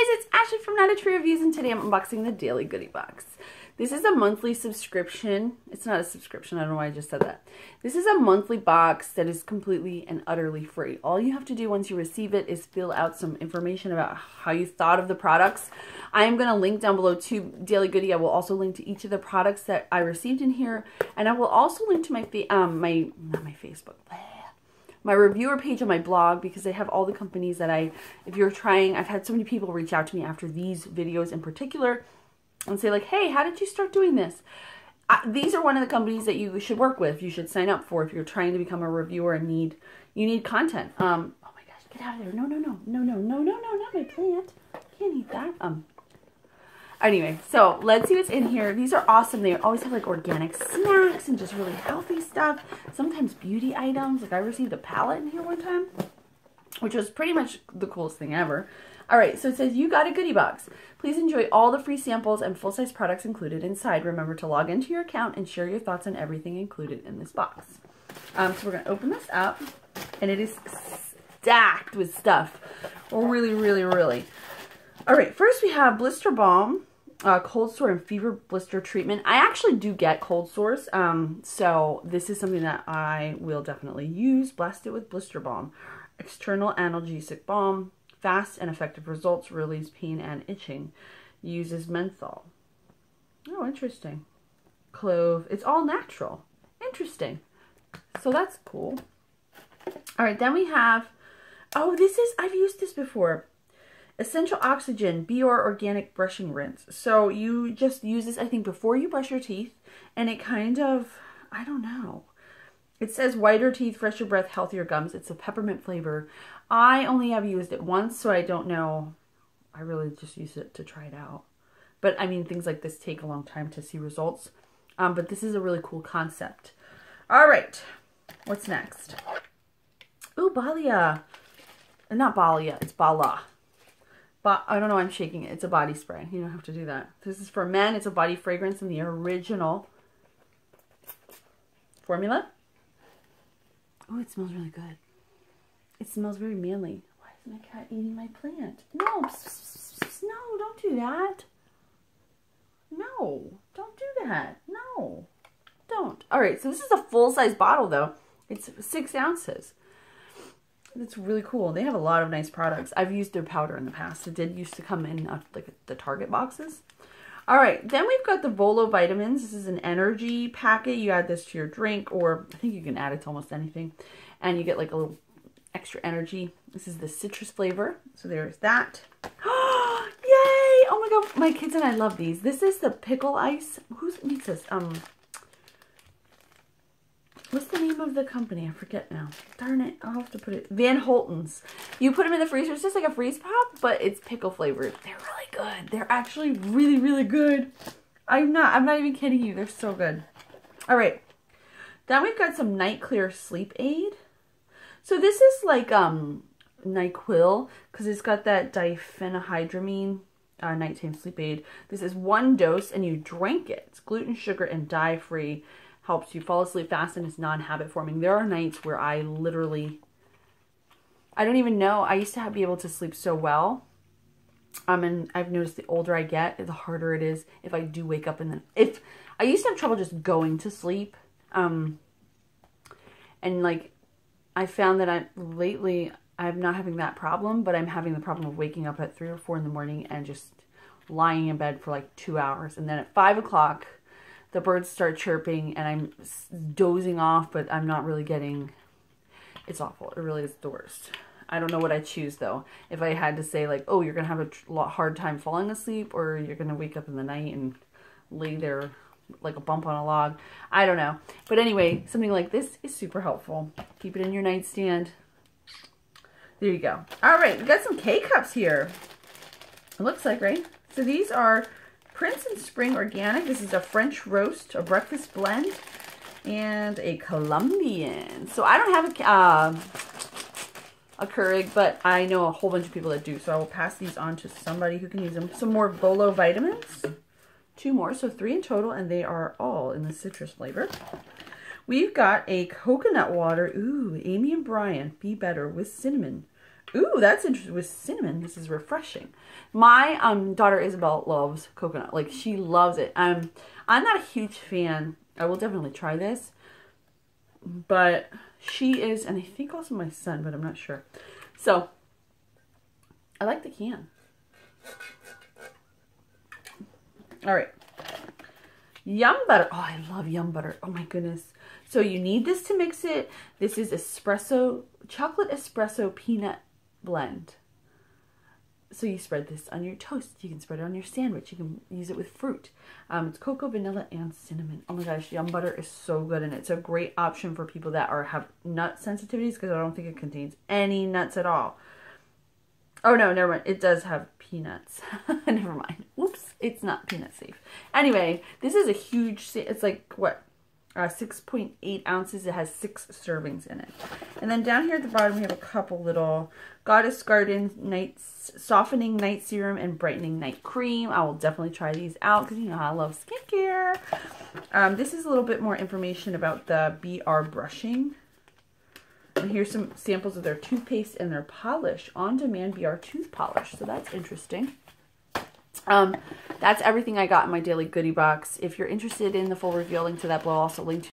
guys, it's Ashley from Not a Tree Reviews, and today I'm unboxing the Daily Goodie Box. This is a monthly subscription. It's not a subscription, I don't know why I just said that. This is a monthly box that is completely and utterly free. All you have to do once you receive it is fill out some information about how you thought of the products. I am going to link down below to Daily Goodie. I will also link to each of the products that I received in here, and I will also link to my reviewer page on my blog, because I have all the companies that if you're trying, I've had so many people reach out to me after these videos in particular and say like, hey, how did you start doing this? These are one of the companies that you should work with. You should sign up for if you're trying to become a reviewer and you need content. Oh my gosh, get out of there. No, not my plant. Can't eat that. Anyway, so let's see what's in here. These are awesome. They always have like organic snacks and just really healthy stuff. Sometimes beauty items. Like I received a palette in here one time, which was pretty much the coolest thing ever. All right, so it says, you got a goodie box. Please enjoy all the free samples and full-size products included inside. Remember to log into your account and share your thoughts on everything included in this box. So we're going to open this up, and it is stacked with stuff. Really. All right, first we have Blister Balm. Cold sore and fever blister treatment. I actually do get cold sores, so this is something that I will definitely use. Blast it with Blister Balm. External analgesic balm. Fast and effective results. Relieves pain and itching. Uses menthol. Oh, interesting. Clove. It's all natural. Interesting. So that's cool. All right, then we have, I've used this before. Essential Oxygen Bior Organic Brushing Rinse. So you just use this, I think, before you brush your teeth, and it kind of, I don't know. It says whiter teeth, fresher breath, healthier gums. It's a peppermint flavor. I only have used it once, so I don't know. I really just use it to try it out. But I mean, things like this take a long time to see results. But this is a really cool concept. All right, what's next? Ooh, Balla. Not Balla, it's Balla. But I don't know why I'm shaking it. It's a body spray. You don't have to do that. This is for men. It's a body fragrance in the original formula. Oh, it smells really good. It smells very manly. Why is my cat eating my plant? No, no, don't do that. No, don't do that. No, don't. All right, so this is a full-size bottle, though. It's 6 ounces. It's really cool. They have a lot of nice products. I've used their powder in the past. It did used to come in like the Target boxes. All right, then we've got the Volo vitamins. This is an energy packet. You add this to your drink, or I think you can add it to almost anything, and you get like a little extra energy. This is the citrus flavor, so there's that. Yay! Oh my god, my kids and I love these. This is the Pickle-Ice. Who makes this? What's the name of the company? I forget now. Darn it. I'll have to put it. Van Holten's. You put them in the freezer. It's just like a freeze pop, but it's pickle flavored. They're really good. They're actually really good. I'm not even kidding you. They're so good. All right. Then we've got some DayClear sleep aid. So this is like NyQuil, because it's got that diphenhydramine nighttime sleep aid. This is 1 dose, and you drink it. It's gluten, sugar, and dye free. Helps you fall asleep fast, and it's non-habit forming. There are nights where I literally, I don't even know. I used to be able to sleep so well. And I've noticed the older I get, the harder it is if I do wake up. And then I used to have trouble just going to sleep. And like, I found that lately I'm not having that problem, but I'm having the problem of waking up at 3 or 4 in the morning and just lying in bed for like 2 hours. And then at 5 o'clock, the birds start chirping, and I'm dozing off, but I'm not really getting, it's awful. It really is the worst. I don't know what I choose, though. If I had to say, like, oh, you're going to have a hard time falling asleep, or you're going to wake up in the night and lay there like a bump on a log. I don't know. But anyway, something like this is super helpful. Keep it in your nightstand. There you go. All right, we got some K-Cups here. It looks like, right? So these are Prince and Spring Organic. This is a French roast, a breakfast blend, and a Colombian. So I don't have a Keurig, but I know a whole bunch of people that do. So I will pass these on to somebody who can use them. Some more Volo vitamins. 2 more, so 3 in total, and they are all in the citrus flavor. We've got a coconut water. Ooh, Amy and Brian, Be Better with cinnamon. Ooh, that's interesting. With cinnamon, this is refreshing. My daughter Isabel loves coconut. Like, she loves it. I'm not a huge fan. I will definitely try this. But she is, and I think also my son, but I'm not sure. So, I like the can. All right. YumButter. Oh, I love YumButter. Oh my goodness. So you need this to mix it. This is espresso, chocolate espresso peanut blend. So you spread this on your toast. You can spread it on your sandwich. You can use it with fruit. It's cocoa, vanilla, and cinnamon. Oh my gosh, YumButter is so good, and it's a great option for people that have nut sensitivities, because I don't think it contains any nuts at all. Oh no, never mind. It does have peanuts. Never mind. Whoops, it's not peanut safe. Anyway, this is a huge, it's like, what, 6.8 ounces. It has 6 servings in it. And then down here at the bottom, we have a couple little Goddess Garden Softening Night Serum and Brightening Night Cream. I will definitely try these out because you know I love skincare. This is a little bit more information about the BR brushing. And here's some samples of their toothpaste and their polish. On-demand BR tooth polish. So that's interesting. That's everything I got in my daily goodie box. If you're interested in the full review, link to that below. I'll also link to